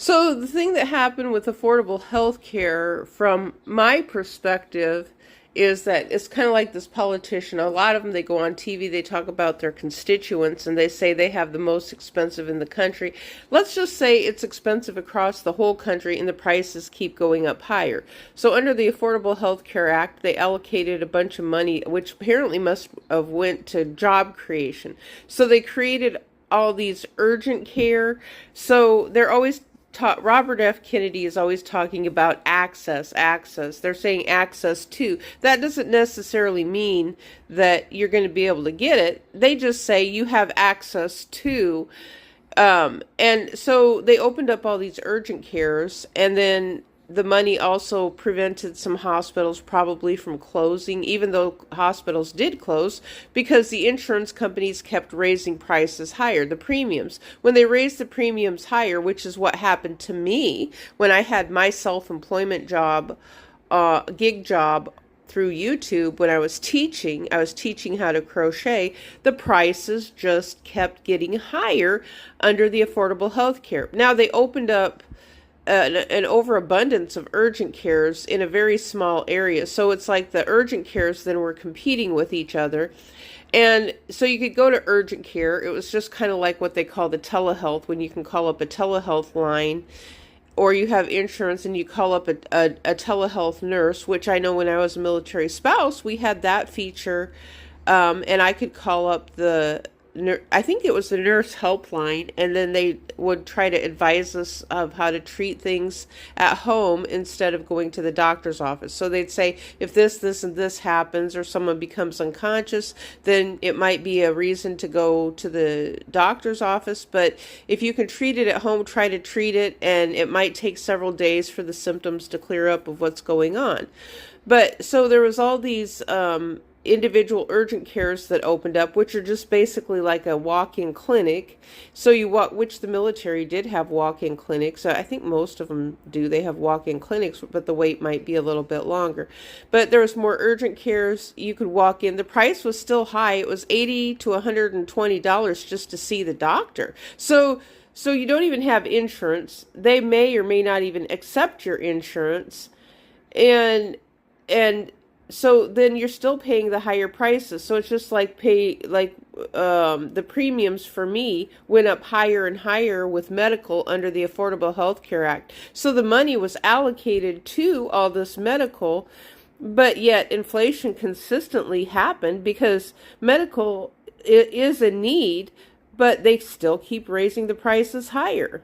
So the thing that happened with affordable health care, from my perspective, is that it's kind of like this politician. A lot of them, they go on TV, they talk about their constituents, and they say they have the most expensive in the country. Let's just say it's expensive across the whole country, and the prices keep going up higher. So under the Affordable Health Care Act, they allocated a bunch of money, which apparently must have went to job creation. So they created all these urgent care. So they're always Robert F. Kennedy is always talking about access, access. They're saying access to. That doesn't necessarily mean that you're going to be able to get it. They just say you have access to. And so they opened up all these urgent cares, and then the money also prevented some hospitals probably from closing, even though hospitals did close, because the insurance companies kept raising prices higher, the premiums. When they raised the premiums higher, which is what happened to me when I had my self-employment job, gig job through YouTube, when I was teaching how to crochet, the prices just kept getting higher under the Affordable Health Care. Now they opened up an overabundance of urgent cares in a very small area. So it's like the urgent cares then were competing with each other. And so you could go to urgent care. It was just kind of like what they call the telehealth, when you can call up a telehealth line, or you have insurance and you call up a telehealth nurse, which I know when I was a military spouse, we had that feature. And I could call up I think it was the nurse helpline, and then they would try to advise us of how to treat things at home instead of going to the doctor's office. So they'd say, if this, and this happens, or someone becomes unconscious, then it might be a reason to go to the doctor's office. But if you can treat it at home, try to treat it, and it might take several days for the symptoms to clear up of what's going on. But so there was all these individual urgent cares that opened up, which are just basically like a walk-in clinic. So which the military did have walk-in clinics. I think most of them do. They have walk-in clinics, but the wait might be a little bit longer. But there was more urgent cares. You could walk in. The price was still high. It was $80 to $120 just to see the doctor. So you don't even have insurance. They may or may not even accept your insurance. And so then you're still paying the higher prices. So it's just like the premiums for me went up higher and higher with medical under the Affordable Health Care Act. So the money was allocated to all this medical, but yet inflation consistently happened because medical is a need, but they still keep raising the prices higher.